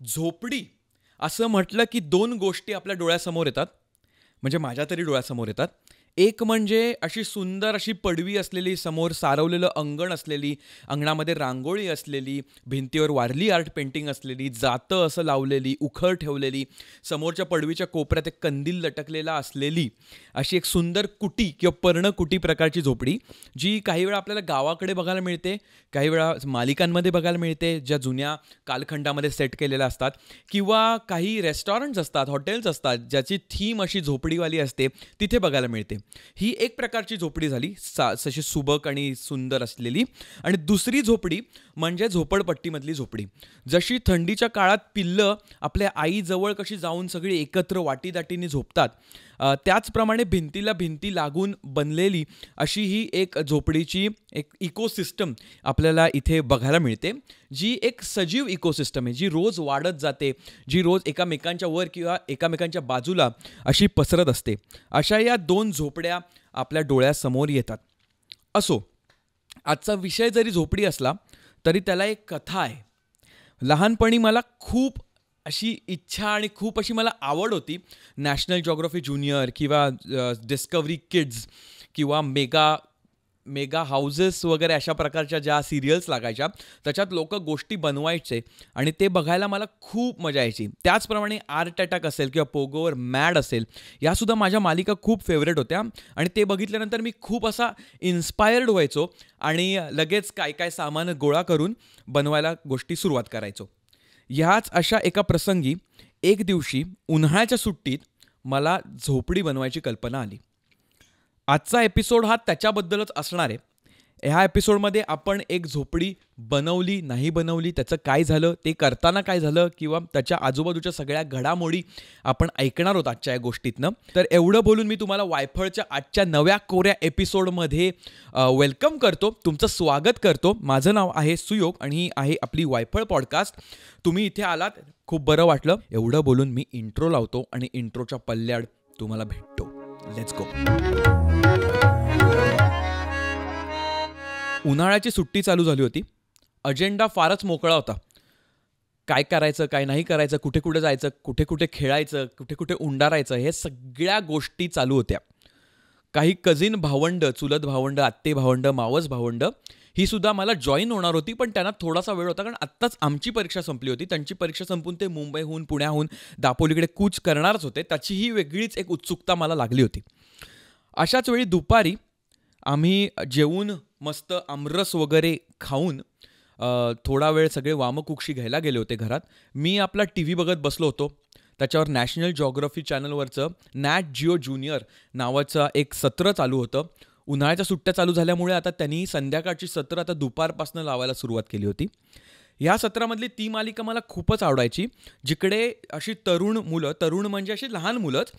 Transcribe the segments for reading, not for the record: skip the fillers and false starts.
झोपडी असं म्हटलं की दोन गोष्टी आपल्या डोळ्यासमोर येतात. म्हणजे माझ्या तरी डोळ्यासमोर येतात. एक म्हणजे अशी सुंदर अशी पडवी असलेली, समोर सारवलेलं अंगण असलेली, अंगणामध्ये रांगोळी असलेली, भिंतीवर वारली आर्ट पेंटिंग असलेली, जातं असं लावलेली, उखळ ठेवलेली, समोरच्या पडवीच्या कोपऱ्यात एक कंदील लटकलेला असलेली, अशी एक सुंदर कुटी किंवा पर्णकुटी प्रकारची झोपडी, जी काही वेळा आपल्याला गावाकडे बघायला मिळते, काही वेळा मालिकांमध्ये बघायला मिळते, ज्या जुन्या कालखंडामध्ये सेट केलेल्या असतात, किंवा काही रेस्टॉरंट्स असतात, हॉटेल्स असतात, ज्याची थीम अशी झोपडीवाली असते, तिथे बघायला मिळते. ही एक प्रकारची झोपडी झाली, तशी सुबक आणि सुंदर असलेली. आणि दुसरी झोपडी म्हणजे झोपडपट्टीमधली झोपडी. जशी थंडीच्या काळात पिल्लं आपल्या आईजवळ कशी जाऊन सगळी एकत्र वाटीदाटीने झोपतात, त्याचप्रमाणे भिंतीला भिंती लागून बनलेली अशी ही एक झोपडीची एक इकोसिस्टम आपल्याला इथे बघायला मिळते, जी एक सजीव इकोसिस्टम आहे, जी रोज वाढत जाते, जी रोज एकामेकांच्या वर किंवा एकामेकांच्या बाजूला अशी पसरत असते. अशा या दोन झोपड्या आपल्या डोळ्यासमोर येतात. असो, आजचा विषय जरी झोपडी असला तरी त्याला एक कथा आहे. लहानपणी मला खूप अशी इच्छा आणि खूप अशी मला आवड होती, नॅशनल जिओग्राफी ज्युनियर किंवा डिस्कव्हरी किड्स किंवा मेगा मेगा हाऊसेस वगैरे अशा प्रकारच्या ज्या सिरियल्स लागायच्या, त्याच्यात लोक गोष्टी बनवायचे आणि ते बघायला मला खूप मजा यायची. त्याचप्रमाणे आर्ट अटॅक असेल किंवा पोगोवर मॅड असेल, यासुद्धा माझ्या मालिका खूप फेवरेट होत्या. आणि ते बघितल्यानंतर मी खूप असा इन्स्पायर्ड व्हायचो आणि लगेच काय काय सामान गोळा करून बनवायला गोष्टी सुरुवात करायचो. ह्याच अशा एका प्रसंगी एक दिवशी उन्हाळ्याच्या सुट्टीत मला झोपडी बनवायची कल्पना आली. आजचा एपिसोड हा त्याच्याबद्दलच असणार आहे. ह्या एपिसोडमध्ये आपण एक झोपडी बनवली, नाही बनवली, त्याचं काय झालं, ते करताना काय झालं, किंवा त्याच्या आजूबाजूच्या सगळ्या घडामोडी आपण ऐकणार आहोत आजच्या या गोष्टीतनं. तर एवढं बोलून मी तुम्हाला वायफळच्या आजच्या नव्या कोऱ्या एपिसोडमध्ये वेलकम करतो, तुमचं स्वागत करतो. माझं नाव आहे सुयोग आणि ही आहे आपली वायफळ पॉडकास्ट. तुम्ही इथे आलात, खूप बरं वाटलं. एवढं बोलून मी इंट्रो लावतो आणि इंट्रोच्या पल्ल्याड तुम्हाला भेटतो. Let's go. उन्हाळ्याची सुट्टी चालू झाली होती. अजेंडा फारच मोकळा होता. काय करायचं, काय नाही करायचं, कुठे कुठे जायचं, कुठे कुठे खेळायचं, कुठे कुठे उंडारायचं, हे सगळ्या गोष्टी चालू होत्या. काही कझिन भावंड, चुलत भावंड, आत्ते भावंड, मावस भावंड ही सुद्धा मला जॉईन होणार होती, पण त्यांना थोडासा वेळ होता, कारण आत्ताच आमची परीक्षा संपली होती. त्यांची परीक्षा संपून ते मुंबईहून, पुण्याहून, दापोलीकडे कूच करणारच होते. त्याचीही वेगळीच एक उत्सुकता मला लागली होती. अशाच वेळी दुपारी आम्ही जेवून मस्त आमरस वगैरे खाऊन थोडा वेळ सगळे वामकुक्षी घ्यायला गेले होते घरात. मी आपला टी व्ही बघत बसलो होतो. त्याच्यावर नॅशनल जिओग्राफी चॅनलवरचं नॅट जिओ ज्युनियर नावाचं एक सत्र चालू होतं. उन्हाळ्याच्या सुट्ट्या चालू झाल्यामुळे आता त्यांनी संध्याकाळची सत्र आता दुपारपासून लावायला सुरुवात केली होती. ह्या सत्रामधली ती मालिका मला खूपच आवडायची, जिकडे अशी तरुण मुलं, तरुण म्हणजे अशी लहान मुलंच,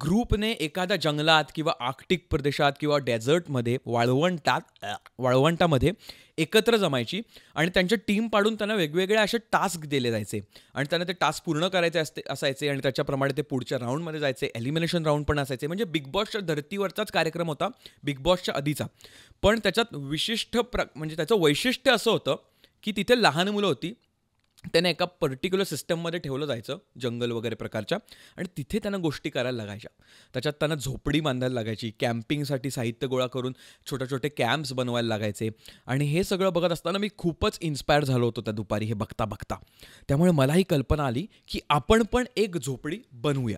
ग्रुपने एखाद्या जंगलात किंवा आर्क्टिक प्रदेशात किंवा डेझर्टमध्ये, वाळवंटामध्ये एकत्र जमायची आणि त्यांच्या टीम पाडून त्यांना वेगवेगळे असे टास्क दिले जायचे आणि त्यांना ते टास्क पूर्ण करायचे असायचे आणि त्याच्याप्रमाणे ते पुढच्या राऊंडमध्ये जायचे. एलिमिनेशन राऊंड पण असायचे. म्हणजे बिग बॉसच्या धर्तीवरचाच कार्यक्रम होता, बिग बॉसच्या आधीचा. पण त्याच्यात विशिष्ट म्हणजे त्याचं वैशिष्ट्य असं होतं की तिथे लहान मुलं होती, त्यांना एका पर्टिक्युलर सिस्टममध्ये ठेवलं जायचं, जंगल वगैरे प्रकारच्या, आणि तिथे त्यांना गोष्टी करायला लागायच्या. त्याच्यात त्यांना झोपडी बांधायला लागायची, कॅम्पिंगसाठी साहित्य गोळा करून छोटे छोटे कॅम्प्स बनवायला लागायचे. आणि हे सगळं बघत असताना मी खूपच इन्स्पायर झालो होतो त्या दुपारी हे बघता बघता. त्यामुळे मला ही कल्पना आली की आपण पण एक झोपडी बनवूया.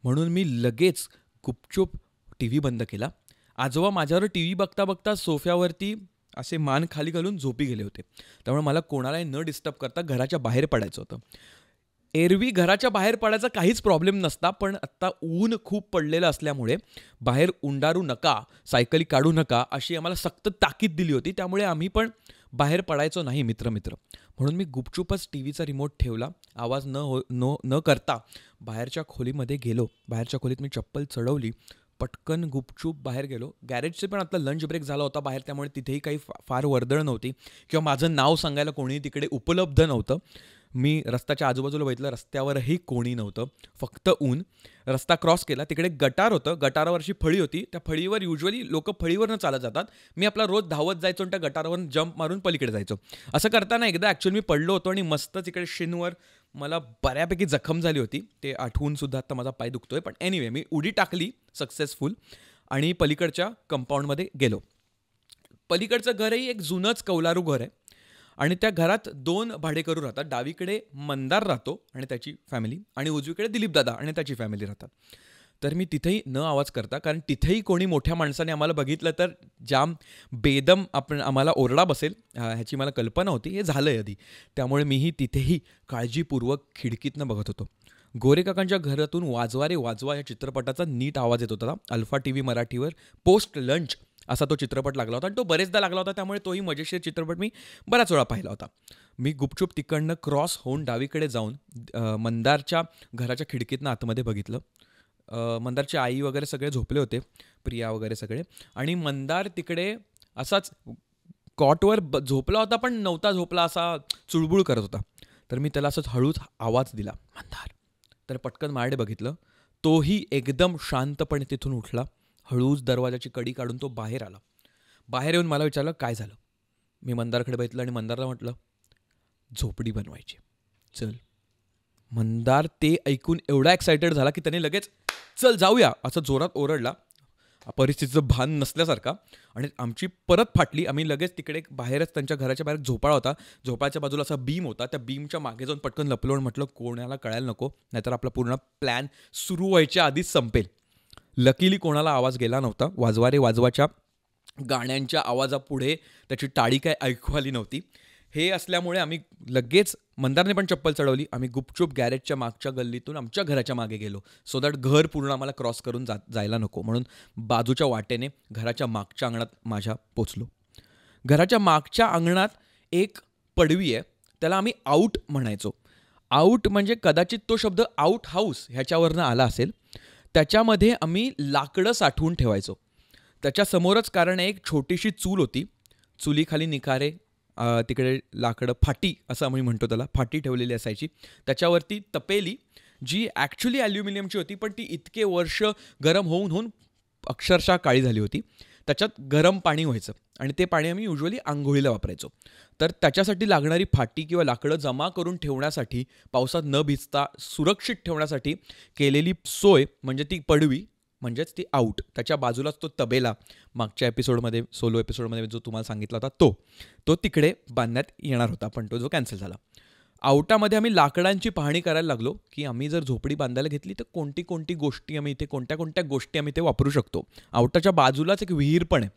म्हणून मी लगेच गुपचूप टी व्ही बंद केला. आजोबा माझ्यावर टी व्ही बघता बघता सोफ्यावरती असे मान खाली घालून झोपी गेले होते. त्यामुळे मला कोणालाही न डिस्टर्ब करता घराच्या बाहेर पडायचं होतं. एरवी घराच्या बाहेर पडायचा काहीच प्रॉब्लेम नसता, पण आत्ता ऊन खूप पडलेलं असल्यामुळे बाहेर उंडारू नका, सायकली काढू नका, अशी आम्हाला सक्त ताकीद दिली होती. त्यामुळे आम्ही पण बाहेर पडायचो नाही मित्र. म्हणून मी गुपचूपच टी व्हीचा रिमोट ठेवला, आवाज न करता बाहेरच्या खोलीमध्ये गेलो. बाहेरच्या खोलीत मी चप्पल चढवली, पटकन गुपचूप बाहेर गेलो. गॅरेजचे पण आता लंच ब्रेक झाला होता बाहेर, त्यामुळे तिथेही काही फार वर्दळ नव्हती किंवा माझं नाव सांगायला कोणीही तिकडे उपलब्ध नव्हतं. मी रस्त्याच्या आजूबाजूला बघितलं, रस्त्यावरही कोणी नव्हतं, फक्त ऊन. रस्ता क्रॉस केला, तिकडे गटार होतं, गटारावर अशी फळी होती. त्या फळीवर युजली लोक फळीवरनं चालत जातात. मी आपला रोज धावत जायचो आणि त्या गटारावरून जंप मारून पलीकडे जायचो. असं करताना एकदा ॲक्च्युअली मी पडलो होतो आणि मस्त तिकडे शिनवर मला बऱ्यापैकी जखम झाली होती. ते आठवूनसुद्धा आता माझा पाय दुखतोय. पण एनिवे मी उडी टाकली सक्सेसफुल आणि पलीकडच्या कंपाऊंडमध्ये गेलो. पलीकडचं घरही एक जुनंच कौलारू घर आहे आणि त्या घरात 2 भाडेकरू राहतात. डावीकडे मंदार राहतो आणि त्याची फॅमिली आणि उजवीकडे दिलीपदादा आणि त्याची फॅमिली राहतात. तर मी तिथेही न आवाज करता, कारण तिथेही कोणी मोठ्या माणसाने आम्हाला बघितलं तर जाम बेदम आम्हाला ओरडा बसेल ह्याची मला कल्पना होती. हे झालं आहे आधी. त्यामुळे मीही तिथेही काळजीपूर्वक खिडकीतनं बघत होतो. गोरेकाकांच्या घरातून वाजवा रे वाजवा या चित्रपटाचा नीट आवाज येत होता. अल्फा TV मराठीवर पोस्ट लंच असा तो चित्रपट लागला होता आणि तो बरेचदा लागला होता. त्यामुळे तोही मजेशीर चित्रपट मी बऱ्याच वेळा पाहिला होता. मी गुपचूप तिकडनं क्रॉस होऊन डावीकडे जाऊन मंदारच्या घराच्या खिडकीतनं आतमध्ये बघितलं. मंदारची आई वगैरे सगळे झोपले होते, प्रिया वगैरे सगळे. आणि मंदार तिकडे असाच कॉटवर झोपला होता, पण नव्हता झोपला, असा चुळबुळ करत होता. तर मी त्याला असंच हळूच आवाज दिला, मंदार. तर पटकन माझ्याकडे बघितलं. तोही एकदम शांतपणे तिथून उठला. हळूच दरवाजाची कडी काढून तो बाहेर आला. बाहेर येऊन मला विचारलं काय झालं. मी मंदारकडे बघितलं आणि मंदारला म्हटलं झोपडी बनवायची, चल. मंदार ते ऐकून एवढा एक्सायटेड झाला की त्याने लगेच चल जाऊया असं जोरात ओरडला, परिस्थितीचं भान नसल्यासारखा. आणि आमची परत फाटली. आम्ही लगेच तिकडे बाहेरच त्यांच्या घराच्या बाहेर झोपाळा होता. झोपाळ्याच्या बाजूला असा बीम होता. त्या बीमच्या मागे जाऊन पटकन लपलो आणि म्हटलं कोणाला कळायला नको, नाहीतर आपला पूर्ण प्लॅन सुरू व्हायच्या आधीच संपेल. लकीली कोणाला आवाज गेला नव्हता. वाजवा रे वाजवाच्या गाण्यांच्या आवाजापुढे त्याची टाळी काय ऐकू आली नव्हती. हे असल्यामुळे आम्ही लगेच, मंदारने पण चप्पल चढवली. आम्ही गुपचूप गॅरेजच्या मागच्या गल्लीतून आमच्या घराच्या मागे गेलो. सो दॅट घर पूर्ण आम्हाला क्रॉस करून जायला नको म्हणून बाजूच्या वाटेने घराच्या मागच्या अंगणात माझ्या पोचलो. घराच्या मागच्या अंगणात एक पडवी आहे, त्याला आम्ही आऊट म्हणायचो. आऊट म्हणजे कदाचित तो शब्द आऊट हाऊस ह्याच्यावरनं आला असेल. त्याच्यामध्ये आम्ही लाकडं साठवून ठेवायचो. त्याच्यासमोरच कारण एक छोटीशी चूल होती. चुलीखाली निखारे, तिकडे लाकडं, फाटी असं आम्ही म्हणतो त्याला, फाटी ठेवलेली असायची. त्याच्यावरती तपेली, जी ॲक्च्युली ॲल्युमिनियमची होती, पण ती इतके वर्ष गरम होऊन होऊन अक्षरशः काळी झाली होती. त्याच्यात गरम पाणी व्हायचं आणि ते पाणी आम्ही युजली आंघोळीला वापरायचो. तर त्याच्यासाठी लागणारी फाटी किंवा लाकडं जमा करून ठेवण्यासाठी, पावसात न भिजता सुरक्षित ठेवण्यासाठी केलेली सोय म्हणजे ती पडवी, म्हणजेच ती आऊट. त्याच्या बाजूलाच तो तबेला, मागच्या एपिसोडमध्ये, सोलो एपिसोडमध्ये जो तुम्हाला सांगितला होता तो तिकडे बांधण्यात येणार होता, पण तो जो कॅन्सल झाला. आऊटामध्ये आम्ही लाकडांची पाहणी करायला लागलो की आम्ही जर झोपडी बांधायला घेतली तर कोणती गोष्टी आम्ही इथे, कोणत्या गोष्टी आम्ही ते वापरू शकतो. आऊटाच्या बाजूलाच एक विहीर पण आहे.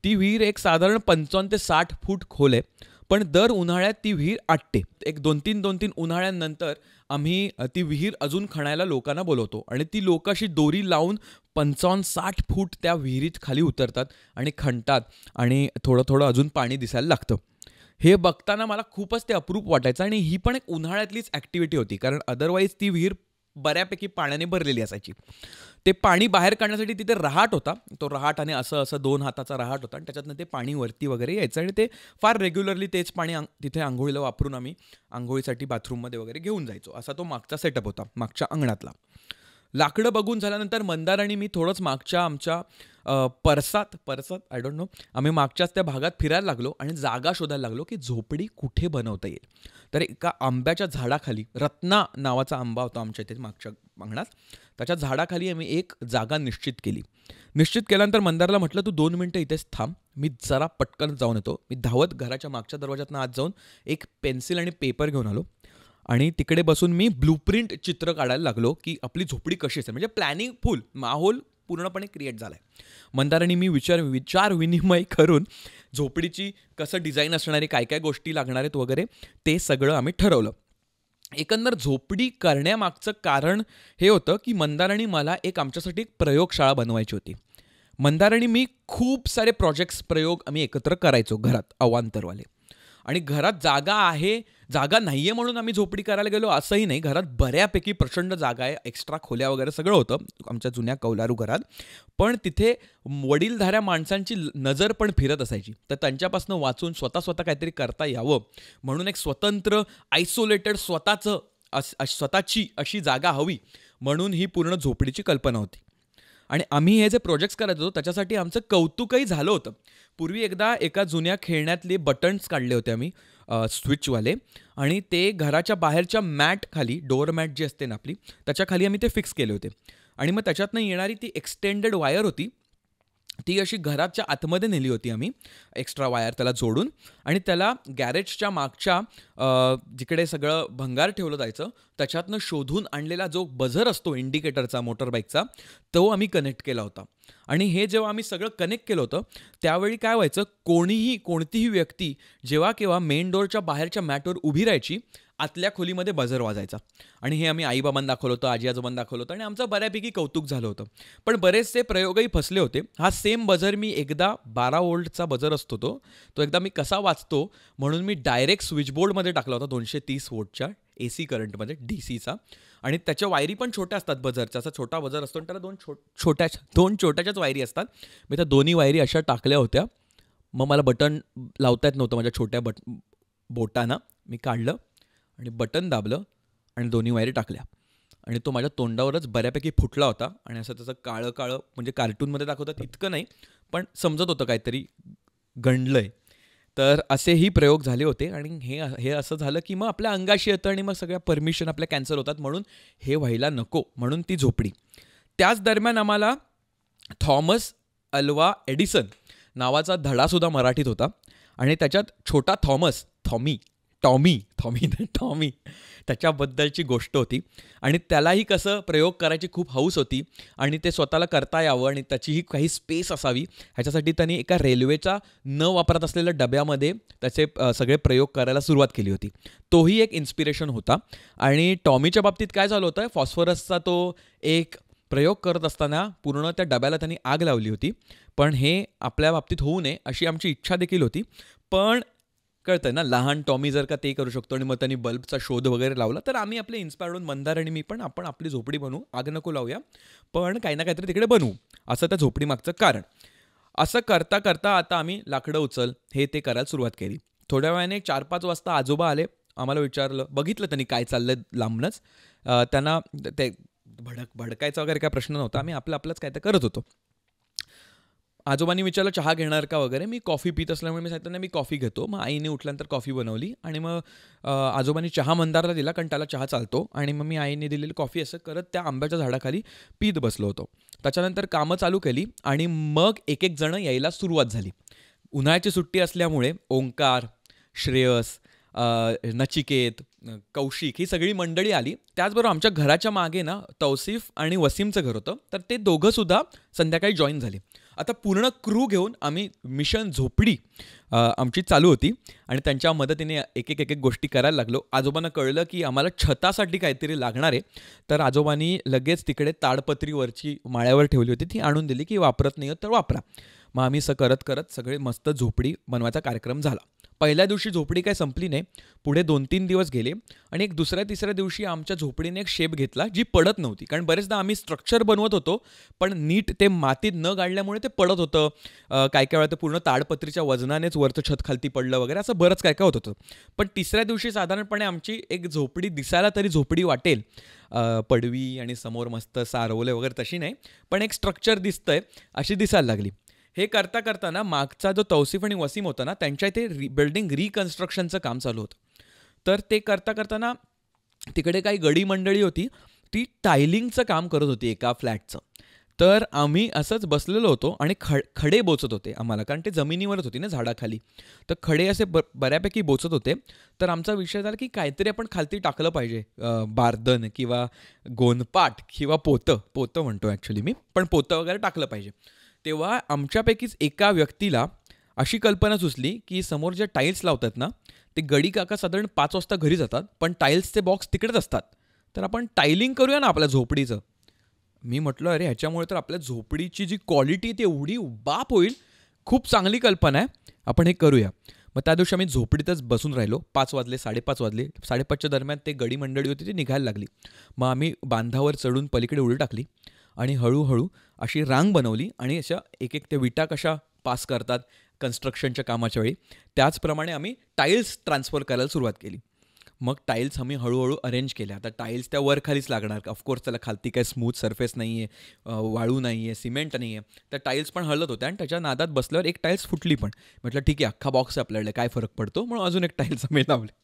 ती विहीर एक साधारण 55 ते 60 फूट खोल आहे, पण दर उन्हाळ्यात ती विहीर आटते. एक 2-3 उन्हाळ्यानंतर आम्ही ती विहीर अजून खणायला लोकांना बोलवतो आणि ती लोक अशी दोरी लावून 55-60 फूट त्या विहिरीत खाली उतरतात आणि खणतात आणि थोडं अजून पाणी दिसायला लागतं. हे बघताना मला खूपच ते अप्रूप वाटायचं आणि ही पण एक उन्हाळ्यातलीच ॲक्टिव्हिटी होती, कारण अदरवाईज ती विहीर बऱ्यापैकी पाण्याने भरलेली असायची. ते पाणी बाहेर काढण्यासाठी तिथे रहाट होता. तो रहाट आणि असं 2 हाताचा रहाट होता आणि त्याच्यातनं ते पाणी वरती वगैरे यायचं आणि ते फार रेग्युलरली तेच पाणी तिथे आंघोळीला वापरून आम्ही आंघोळीसाठी बाथरूममध्ये वगैरे घेऊन जायचो. असा तो मागचा सेटअप होता, मागच्या अंगणातला. लाकडं बघून झाल्यानंतर मंदार आणि मी थोडंच मागच्या आमच्या परसात आय डोंट नो, आम्ही मागच्याच त्या भागात फिरायला लागलो आणि जागा शोधायला लागलो की झोपडी कुठे बनवता येईल. तर एका आंब्याच्या झाडाखाली, रत्ना नावाचा आंबा होता आमच्या इथे मागच्या अंगणात, त्याच्या झाडाखाली आम्ही एक जागा निश्चित केली. निश्चित केल्यानंतर मंदारला म्हटलं तू 2 मिनटं इथेच थांब, मी जरा पटकन जाऊन येतो. मी धावत घराच्या मागच्या दरवाजातनं आत जाऊन एक पेन्सिल आणि पेपर घेऊन आलो आणि तिकडे बसून मी ब्लूप्रिंट चित्र काढायला लागलो की आपली झोपडी कशी असेल. म्हणजे प्लॅनिंग फुल, माहोल पूर्णपणे क्रिएट झाला आहे. मंदार आणि मी विचार विनिमय करून झोपडीची कसं डिझाईन असणारी, काय गोष्टी लागणार आहेत वगैरे ते सगळं आम्ही ठरवलं. एकंदर झोपडी करण्यामागचं कारण हे होतं की मंदार आणि मला आमच्यासाठी एक प्रयोगशाळा बनवायची होती. मंदार आणि मी खूप सारे प्रयोग आम्ही एकत्र करायचो घरात, अवांतरवाले. आणि घरात जागा नाही आहे म्हणून आम्ही झोपडी करायला गेलो असंही नाही. घरात बऱ्यापैकी प्रचंड जागा आहे, एक्स्ट्रा खोल्या वगैरे सगळं होतं आमच्या जुन्या कौलारू घरात. पण तिथे वडीलधाऱ्या माणसांची नजर पण फिरत असायची. तर त्यांच्यापासून वाचून स्वतः काहीतरी करता यावं म्हणून एक स्वतंत्र, आयसोलेटेड, स्वतःची अशी जागा हवी म्हणून ही पूर्ण झोपडीची कल्पना होती. आणि आम्ही हे जे प्रोजेक्ट्स करायचो होतो त्याच्यासाठी आमचं कौतुकही झालं होतं. पूर्वी एकदा एका जुन्या खेळण्यातले बटन्स काढले होते आम्ही. स्विचवाले, आणि ते घराच्या बाहेरच्या मॅट खाली, डोअर मॅट जी असते ना आपली, त्याच्या खाली आम्ही ते फिक्स केले होते. आणि मग त्याच्यातनं येणारी ती एक्सटेंडेड वायर होती, ती अशी घराच्या आतमध्ये नेली होती आम्ही, एक्स्ट्रा वायर त्याला जोडून. आणि त्याला गॅरेजच्या मागच्या जिकडे सगळं भंगार ठेवलं जायचं त्याच्यातनं शोधून आणलेला जो बझर असतो इंडिकेटरचा मोटरबाईकचा, तो आम्ही कनेक्ट केला होता. आणि हे जेव्हा आम्ही सगळं कनेक्ट केलं होतं त्यावेळी काय व्हायचं, कोणतीही व्यक्ती जेव्हा केव्हा मेन डोअरच्या बाहेरच्या मॅटवर उभी राहायची, आतल्या खोलीमध्ये बझर वाजायचा. आणि हे आम्ही आईबाबांना दाखवलं होतं, आजी आजोबांना दाखवलं होतं, आणि आमचं बऱ्यापैकी कौतुक झालं होतं. पण बरेचसे प्रयोगही फसले होते. हा सेम बझर मी एकदा 12 वोल्टचा बझर असतो तो एकदा मी कसा वाचतो म्हणून मी डायरेक्ट स्विचबोर्डमध्ये टाकला होता 230 वोल्टच्या AC करंटमध्ये, DCचा. आणि त्याच्या वायरी पण छोट्या असतात बझरच्या, असा छोटा बझर असतो आणि त्याला दोन छोट्याच्याच वायरी असतात. मी त्या दोन्ही वायरी अशा टाकल्या होत्या. मग मला बटन लावता येत नव्हतं माझ्या छोट्या बोटानं. मी काढलं आणि बटन दाबलं आणि दोन्ही वायरी टाकल्या, आणि तो माझ्या तोंडावरच बऱ्यापैकी फुटला होता. आणि असं त्याचं काळं काळं, म्हणजे कार्टूनमध्ये दाखवतात इतकं नाही, पण समजत होतं काहीतरी गंडलंय. तर असेही प्रयोग झाले होते. आणि हे असं झालं की मग आपल्या अंगाशी येतं आणि मग सगळ्या परमिशन आपल्या कॅन्सल होतात, म्हणून हे व्हायला नको, म्हणून ती झोपडी. त्याच दरम्यान आम्हाला थॉमस अल्वा एडिसन नावाचा धडासुद्धा मराठीत होता. आणि त्याच्यात छोटा थॉमस, टॉमी त्याच्याबद्दलची गोष्ट होती. आणि त्यालाही कसं प्रयोग करायची खूप हौस होती, आणि ते स्वतःला करता यावं आणि त्याचीही काही स्पेस असावी, ह्याच्यासाठी त्यांनी एका रेल्वेचा न वापरत असलेल्या डब्यामध्ये त्याचे सगळे प्रयोग करायला सुरुवात केली होती. तोही एक इन्स्पिरेशन होता. आणि टॉमीच्या बाबतीत काय झालं होतं, फॉस्फरसचा तो एक प्रयोग करत असताना पूर्ण त्या डब्याला त्यांनी आग लावली होती. पण हे आपल्या बाबतीत होऊ नये अशी आमची इच्छा देखील होती. पण कळतं ना, लहान टॉमी जर का ते करू शकतो आणि मग त्यांनी बल्बचा शोध वगैरे लावला, तर आम्ही आपले इन्स्पायर्ड होऊन, मंदार आणि मी पण, आपण आपली झोपडी बनवू, आग नको लावूया, पण काही ना काहीतरी तिकडे बनवू, असं त्या झोपडीमागचं कारण. असं करता करता आता आम्ही लाकडं उचल हे ते करायला सुरुवात केली. थोड्या वेळाने 4-5 वाजता आजोबा आले. आम्हाला विचारलं, बघितलं त्यांनी काय चाललंय लांबनच. त्यांना ते भडकायचा वगैरे काय प्रश्न नव्हता. आम्ही आपलंच काय ते करत होतो. आजोबांनी विचारलं, चहा घेणार का वगैरे. मी कॉफी पित असल्यामुळे मी सांगितलं नाही, मी कॉफी घेतो. मग आईने उठल्यानंतर कॉफी बनवली आणि मग आजोबांनी चहा मंदारला दिला, कारण त्याला चहा चालतो. आणि मग मी आईने दिलेली कॉफी असं करत त्या आंब्याच्या झाडाखाली पीत बसलो होतो. त्याच्यानंतर कामं चालू केली आणि मग एक जणं यायला सुरुवात झाली. उन्हाळ्याची सुट्टी असल्यामुळे ओंकार, श्रेयस, नचिकेत, कौशिक ही सगळी मंडळी आली. त्याचबरोबर आमच्या घराच्या मागे ना तौसिफ आणि वसीमचं घर होतं, तर ते दोघंसुद्धा संध्याकाळी जॉईन झाले. आता पूर्ण क्रू घेऊन आम्ही मिशन झोपडी आमची चालू होती आणि त्यांच्या मदतीने एक गोष्टी करायला लागलो. आजोबांना कळलं की आम्हाला छतासाठी काहीतरी लागणार आहे, तर आजोबांनी लगेच तिकडे ताडपत्रीवरची माळ्यावर ठेवली होती, ती आणून दिली की वापरत नाही तर वापरा. मग आम्ही करत करत सगळे मस्त झोपडी बनवायचा कार्यक्रम झाला. पहिल्या दिवशी झोपडी काही संपली नाही. पुढे 2-3 दिवस गेले आणि एक दुसऱ्या-तिसऱ्या दिवशी आमच्या झोपडीने एक शेप घेतला जी पडत नव्हती. कारण बरेचदा आम्ही स्ट्रक्चर बनवत होतो, पण नीट ते मातीत न गाडल्यामुळे ते पडत होतं. काय वेळा ते पूर्ण ताडपत्रीच्या वजनानेच वरचं छत खालती पडलं वगैरे, असं बरंच काय होत होतं. पण तिसऱ्या दिवशी साधारणपणे आमची एक झोपडी दिसायला तरी झोपडी वाटेल, पडवी आणि समोर मस्त सारवले वगैरे तशी नाही, पण एक स्ट्रक्चर दिसतंय अशी दिसायला लागली. हे करता करताना मागचा जो तौसिफ आणि वसीम होता ना, त्यांच्या इथे बिल्डिंग रिकन्स्ट्रक्शनचं काम चालू होतं. तर ते करता करताना तिकडे काही गडी मंडळी होती, ती टायलिंगचं काम करत होती एका फ्लॅटचं. तर आम्ही असंच बसलेलो होतो आणि खडे बोचत होते आम्हाला, कारण ते जमिनीवरच होती ना झाडाखाली. तर खडे असे बऱ्यापैकी बोचत होते. तर आमचा विषय झाला की काहीतरी आपण खालती टाकलं पाहिजे, बारदन किंवा गोनपाट किंवा पोतं म्हणतो ॲक्च्युली मी, पण पोतं वगैरे टाकलं पाहिजे. तेव्हा आमच्यापैकीच एका व्यक्तीला अशी कल्पना सुचली की समोर जे टाईल्स लावतात ना, ते गडी काका साधारण 5 वाजता घरी जातात, पण टाईल्सचे बॉक्स तिकडेच असतात. तर आपण टायलिंग करूया ना आपल्या झोपडीचं. मी म्हटलं, अरे ह्याच्यामुळे तर आपल्या झोपडीची जी क्वालिटी ती एवढी बाप होईल, खूप चांगली कल्पना आहे, आपण हे करूया. मग त्या दिवशी आम्ही झोपडीतच बसून राहिलो. 5 वाजले, 5:30 वाजले. 5:30च्या दरम्यान ते गडी मंडळी होती ती निघायला लागली. मग आम्ही बांधावर चढून पलीकडे उडी टाकली आणि हळूहळू अशी रांग बनवली आणि अशा एक ते विटा कशा पास करतात कन्स्ट्रक्शनच्या कामाच्या वेळी, त्याचप्रमाणे आम्ही टाईल्स ट्रान्सफर करायला सुरुवात केली. मग टाईल्स आम्ही हळूहळू अरेंज केल्या. आता टाईल्स त्या वर खालीच लागणार. ऑफकोर्स त्याला खालती काही स्मूथ सरफेस नाही आहे, वाळू नाही आहे, सिमेंट नाही आहे. त्या टाईल्स पण हलत होत्या आणि त्याच्या नादात बसल्यावर एक टाईल्स फुटली पण. म्हटलं ठीक आहे, अख्खा बॉक्स आहे आपल्याकडे, काय फरक पडतो, म्हणून अजून एक टाईल्स आम्ही लावले.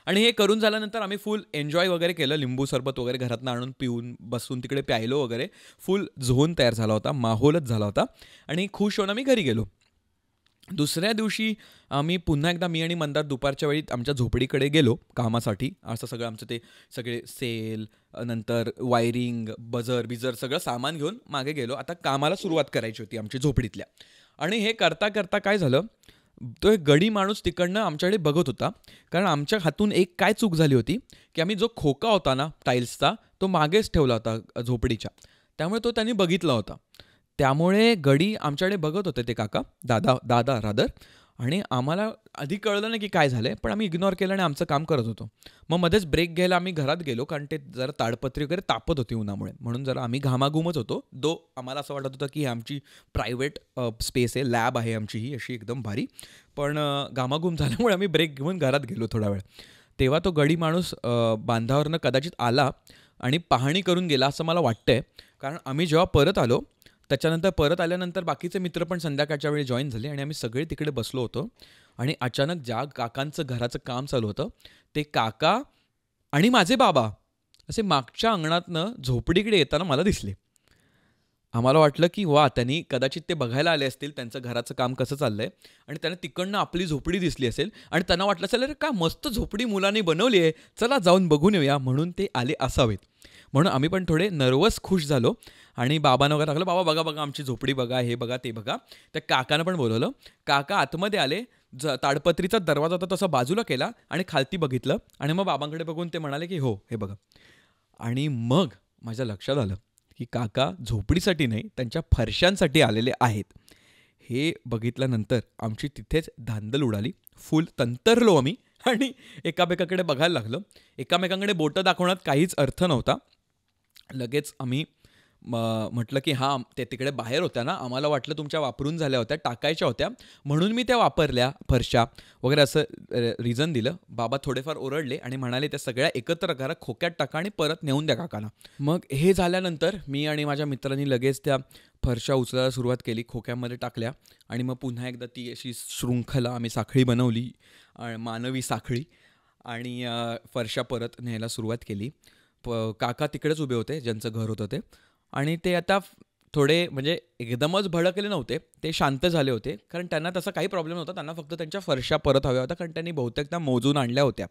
आणि हे करून झाल्यानंतर आम्ही फुल एन्जॉय वगैरे केलं. लिंबू सरबत वगैरे घरातनं आणून पिऊन बसून तिकडे प्यायलो वगैरे. फुल झोन तयार झाला होता, माहोलच झाला होता आणि खुश होऊन आम्ही घरी गेलो. दुसऱ्या दिवशी आम्ही पुन्हा एकदा मी आणि मंदार दुपारच्या वेळी आमच्या झोपडीकडे गेलो कामासाठी. असं सगळं आमचं ते सगळे सेल, नंतर वायरिंग, बिजर सगळं सामान घेऊन मागे गेलो. आता कामाला सुरुवात करायची होती आमची झोपडीतल्या. आणि हे करता करता काय झालं, तो एक गडी माणूस तिकडनं आमच्याकडे बघत होता. कारण आमच्या हातून एक काय चूक झाली होती की आम्ही जो खोका होता ना टाईल्सचा, तो मागेच ठेवला होता झोपडीच्या. त्यामुळे तो त्यांनी बघितला होता. त्यामुळे गडी आमच्याकडे बघत होते ते काका, दादा रादर. आणि आम्हाला आधी कळलं नाही की काय झालं आहे, पण आम्ही इग्नोर केलं आणि आमचं काम करत होतो. मग मध्येच ब्रेक घ्यायला आम्ही घरात गेलो, कारण ते जरा ताडपत्री वगैरे तापत होती उन्हामुळे. म्हणून जरा आम्ही घामाघूमच होतो. आम्हाला असं वाटत होतं की आमची प्रायव्हेट स्पेस आहे, लॅब आहे आमची ही अशी एकदम भारी. पण घामाघूम झाल्यामुळे आम्ही ब्रेक घेऊन घरात गेलो थोडा वेळ. तेव्हा तो गडी माणूस बांधावरनं कदाचित आला आणि पाहणी करून गेला असं मला वाटतंय. कारण आम्ही जेव्हा परत आलो, त्याच्यानंतर परत आल्यानंतर बाकीचे मित्र पण संध्याकाळच्या वेळी जॉईन झाले आणि आम्ही सगळे तिकडे बसलो होतो. आणि अचानक ज्या काकांचं घराचं काम चालू होतं, ते काका आणि माझे बाबा असे मागच्या अंगणातनं झोपडीकडे येताना मला दिसले. आम्हाला वाटलं की वा, त्यांनी कदाचित ते बघायला आले असतील त्यांचं घराचं काम कसं चाललंय आणि त्यांना तिकडनं आपली झोपडी दिसली असेल आणि त्यांना वाटलं असेल अरे का मस्त झोपडी मुलांनी बनवली आहे, चला जाऊन बघून येऊया, म्हणून ते आले असावेत. म्हणून आम्ही पण थोडे नर्वस खुश झालो आणि बाबांना वगैरे टाकलं, बाबा बघा बघा आमची झोपडी बघा, हे बघा ते बघा. त्या काकानं पण बोलवलं. काका आतमध्ये आले, ताडपत्रीचा दरवाजा होता तसा बाजूला केला आणि खालती बघितलं आणि मग बाबांकडे बघून ते म्हणाले की हो हे बघा. आणि मग माझ्या लक्षात आलं की काका झोपडीसाठी नाही, त्यांच्या फरशांसाठी आलेले आहेत. हे बघितल्यानंतर आमची तिथेच धांदल उडाली. फुल तंतरलो आम्ही आणि एकामेकाकडे बघायला लागलो. एकामेकांकडे बोटं दाखवण्यात काहीच अर्थ नव्हता. लगेच आम्ही म्हटलं की हां, ते तिकडे बाहेर होत्या ना, आम्हाला वाटलं तुमच्या वापरून झाल्या होत्या, टाकायच्या होत्या, म्हणून मी त्या वापरल्या फरशा वगैरे असं रिझन दिलं. बाबा थोडेफार ओरडले आणि म्हणाले त्या सगळ्या एकत्र करा, खोक्यात टाका आणि परत नेऊन द्या काकांना. मग हे झाल्यानंतर मी आणि माझ्या मित्रांनी लगेच त्या फरशा उचलायला सुरुवात केली, खोक्यामध्ये टाकल्या आणि मग पुन्हा एकदा ती अशी शृंखला आम्ही साखळी बनवली, मानवी साखळी, आणि फरशा परत न्यायला सुरुवात केली. काका तिकडेच उभे होते ज्यांचं घर होतं ते, आणि ते आता थोडे म्हणजे एकदमच भडकले नव्हते, ते शांत झाले होते. कारण त्यांना तसा काही प्रॉब्लेम नव्हता, त्यांना फक्त त्यांच्या फरशा परत हव्या होत्या, कारण त्यांनी बहुतेक त्या मोजून आणल्या होत्या.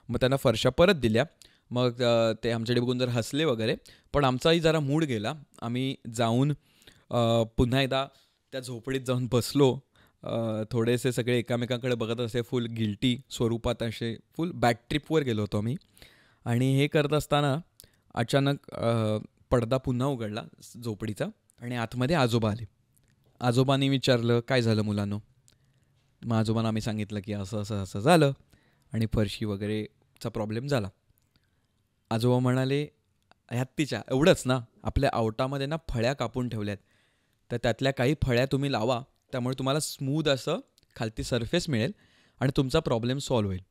मग त्यांना फरशा परत दिल्या. मग ते आमच्याकडे बघून जर हसले वगैरे, पण आमचाही जरा मूड गेला. आम्ही जाऊन पुन्हा एकदा त्या झोपडीत जाऊन बसलो. थोडेसे सगळे एकामेकांकडे बघत असे, फुल गिल्टी स्वरूपात असे फुल बॅड ट्रिपवर गेलो होतो आम्ही. आणि हे करत असताना अचानक पडदा पुन्हा उघडला झोपडीचा आणि आतमध्ये आजोबा आले. आजोबांनी विचारलं काय झालं मुलांनो. मग आजोबांना आम्ही सांगितलं की असं असं असं झालं आणि फरशी वगैरेचा प्रॉब्लेम झाला. आजोबा म्हणाले हत्तीच्या एवढंच ना, आपल्या आवटामध्ये ना फळ्या कापून ठेवल्यात, तर त्यातल्या काही फळ्या तुम्ही लावा, त्यामुळे तुम्हाला स्मूथ असं खालती सरफेस मिळेल आणि तुमचा प्रॉब्लेम सॉल्व्ह होईल.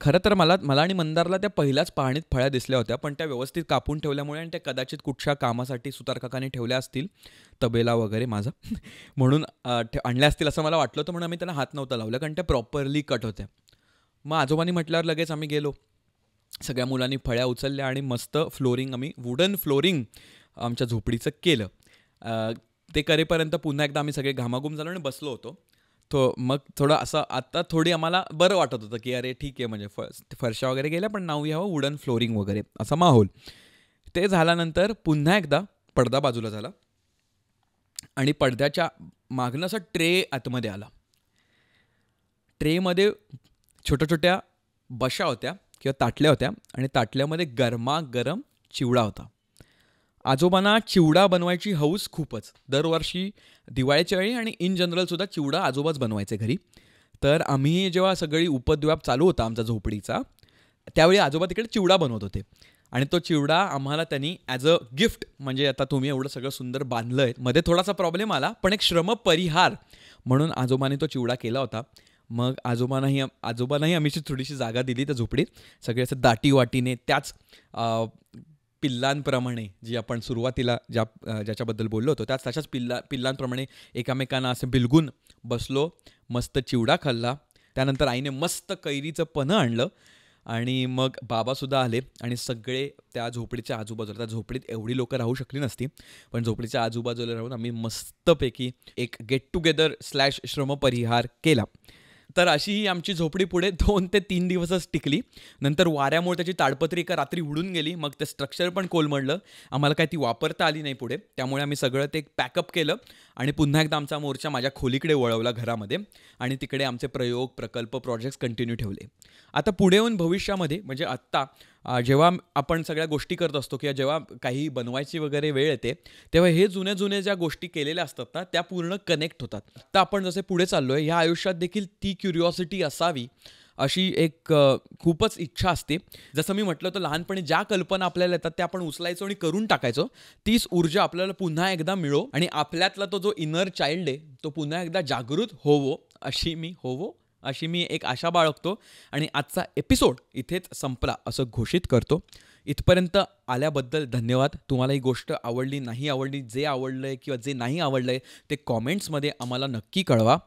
खरं तर मला आणि मंदारला त्या पहिल्याच पाहणीत फळ्या दिसल्या होत्या, पण त्या व्यवस्थित कापून ठेवल्यामुळे आणि त्या कदाचित कुठच्या कामासाठी सुतारकाकाने ठेवल्या असतील, तबेला वगैरे माझा म्हणून आणल्या असतील असं मला वाटलं होतं, म्हणून आम्ही त्यांना हात नव्हता लावला, कारण त्या प्रॉपरली कट होत्या. मग आजोबांनी म्हटल्यावर लगेच आम्ही गेलो. सगळ्या मुलांनी फळ्या उचलल्या आणि मस्त फ्लोरिंग, आम्ही वुडन फ्लोरिंग आमच्या झोपडीचं केलं. ते करेपर्यंत पुन्हा एकदा आम्ही सगळे घामाघूम झालो आणि बसलो होतो. मग थोडं असं आता थोडी आम्हाला बरं वाटत होतं की अरे ठीक आहे, म्हणजे फरशा वगैरे गेल्या, पण नाव यावं वुडन फ्लोरिंग वगैरे असा माहोल. ते झाल्यानंतर पुन्हा एकदा पडदा बाजूला झाला आणि पडद्याच्या मागनं असा ट्रे आतमध्ये आला. ट्रेमध्ये छोट्या छोट्या बशा होत्या किंवा ताटल्या होत्या आणि ताटल्यामध्ये गरमागरम चिवडा होता. आजोबांना चिवडा बनवायची हौस खूपच. दरवर्षी दिवाळीच्या वेळी आणि इन जनरलसुद्धा चिवडा आजोबाच बनवायचे घरी. तर आम्ही जेव्हा सगळी उपद्व्याप चालू होता आमचा झोपडीचा, त्यावेळी आजोबा तिकडे चिवडा बनवत होते आणि तो चिवडा आम्हाला त्यांनी ॲज अ गिफ्ट, म्हणजे आता तुम्ही एवढं सगळं सुंदर बांधलं आहे, मध्ये थोडासा प्रॉब्लेम आला पण एक श्रमपरिहार म्हणून आजोबांनी तो चिवडा केला होता. मग आजोबांनाही आम्ही थोडीशी जागा दिली त्या झोपडीत. सगळे असं दाटीवाटीने त्याच पिल्लांप्रमाणे जी आपण सुरुवातीला ज्याच्याबद्दल बोललो होतो तशाच पिल्लांप्रमाणे एकामेकांना असं बिलगून बसलो. मस्त चिवडा खाल्ला. त्यानंतर आईने मस्त कैरीचं पन्हं आणलं आणि मग बाबासुद्धा आले आणि सगळे त्या झोपडीच्या आजूबाजूला, त्या झोपडीत एवढी लोकं राहू शकली नसती, पण झोपडीच्या आजूबाजूला राहून आम्ही मस्तपैकी एक गेट टुगेदर / श्रमपरिहार केला. तर अशी ही आमची झोपडी पुढे 2 ते 3 दिवसच टिकली. नंतर वाऱ्यामुळे त्याची ताडपत्री एका रात्री उडून गेली. मग ते स्ट्रक्चर पण कोलमडलं. आम्हाला काय ती वापरता आली नाही पुढे. त्यामुळे आम्ही सगळं ते पॅकअप केलं आणि पुन्हा एकदा आमचा मोर्चा माझ्या खोलीकडे वळवला घरामध्ये आणि तिकडे आमचे प्रयोग, प्रकल्प, प्रोजेक्ट्स कंटिन्यू ठेवले. आता पुढे येऊन भविष्यामध्ये म्हणजे आत्ता जेव्हा आपण सगळ्या गोष्टी करत असतो किंवा जेव्हा काही बनवायची वगैरे वेळ येते तेव्हा हे जुने ज्या गोष्टी केलेल्या असतात ना त्या पूर्ण कनेक्ट होतात. तर आपण जसे पुढे चाललो आहे ह्या आयुष्यात देखील ती क्युरिओसिटी असावी अशी एक खूपच इच्छा असते. जसं मी म्हटलं तर लहानपणी ज्या कल्पना आपल्याला येतात त्या आपण उचलायचो आणि करून टाकायचो. तीच ऊर्जा आपल्याला पुन्हा एकदा मिळो आणि आपल्यातला तो जो इनर चाइल्ड आहे तो पुन्हा एकदा जागृत अशी मी एक आशा बाळगतो आणि आजचा एपिसोड इथेच संपला असं घोषित करतो. इथपर्यंत आल्याबद्दल धन्यवाद. तुम्हाला ही गोष्ट आवडली, नाही आवडली, जे आवडलं आहे किंवा जे नाही आवडलं आहे ते कॉमेंट्समध्ये आम्हाला नक्की कळवा.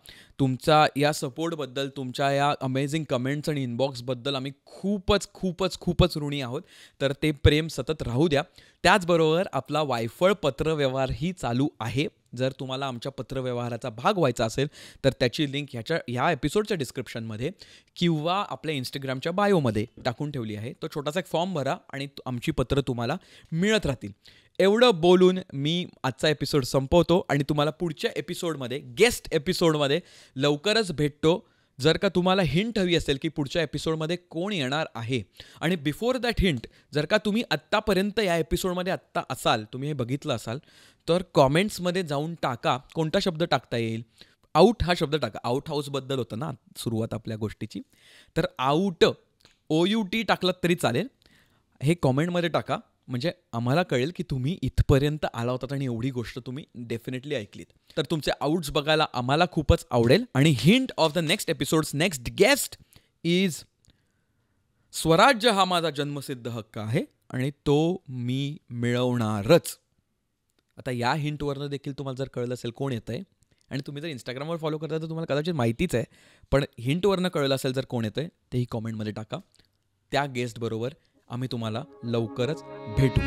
तुमचा या सपोर्टबद्दल, तुमच्या या अमेझिंग कमेंट्स आणि इनबॉक्सबद्दल आम्ही खूपच ऋणी आहोत. तर ते प्रेम सतत राहू द्या. त्याचबरोबर आपला वायफळ पत्रव्यवहारही चालू आहे. जर तुम्हाला आमच्या पत्रव्यवहाराचा भाग व्हायचा असेल तर त्याची लिंक ह्या एपिसोडच्या डिस्क्रिप्शनमध्ये किंवा आपल्या इंस्टाग्रामच्या बायोमध्ये टाकून ठेवली आहे. तो छोटासा एक फॉर्म भरा आणि आमची पत्र तुम्हाला मिळत राहतील. एवढं बोलून मी आजचा एपिसोड संपवतो आणि तुम्हाला पुढच्या एपिसोडमध्ये, गेस्ट एपिसोडमध्ये लवकरच भेटतो. जर का तुम्हाला हिंट हवी असेल की पुढच्या एपिसोडमध्ये कोण येणार आहे आणि बिफोर दॅट हिंट जर का तुम्ही आत्तापर्यंत या एपिसोडमध्ये असाल, तुम्ही हे बघितलं असाल तर कॉमेंट्समध्ये जाऊन टाका. कोणता शब्द टाकता येईल? आऊट हा शब्द टाका. आऊट हाऊसबद्दल होतं ना सुरुवात आपल्या गोष्टीची. तर आऊट OUT टाकलात तरी चालेल. हे कॉमेंटमध्ये टाका म्हणजे आम्हाला कळेल की तुम्ही इथपर्यंत आला होतात आणि एवढी गोष्ट तुम्ही डेफिनेटली ऐकलीत. तर तुमचे आऊट्स बघायला आम्हाला खूपच आवडेल. आणि hint of the next episodes, next guest is स्वराज्य हा माझा जन्मसिद्ध हक्क आहे आणि तो मी मिळवणारच. आता या हिंटवरनं देखील तुम्हाला जर कळलं असेल कोण येतं आहे आणि तुम्ही जर इंस्टाग्रामवर फॉलो करता तर तुम्हाला कदाचित माहितीच आहे, पण हिंटवरनं कळलं असेल जर कोण येतं आहे तेही कॉमेंटमध्ये टाका. त्या गेस्टबरोबर आम्ही तुम्हाला लवकरच भेटू.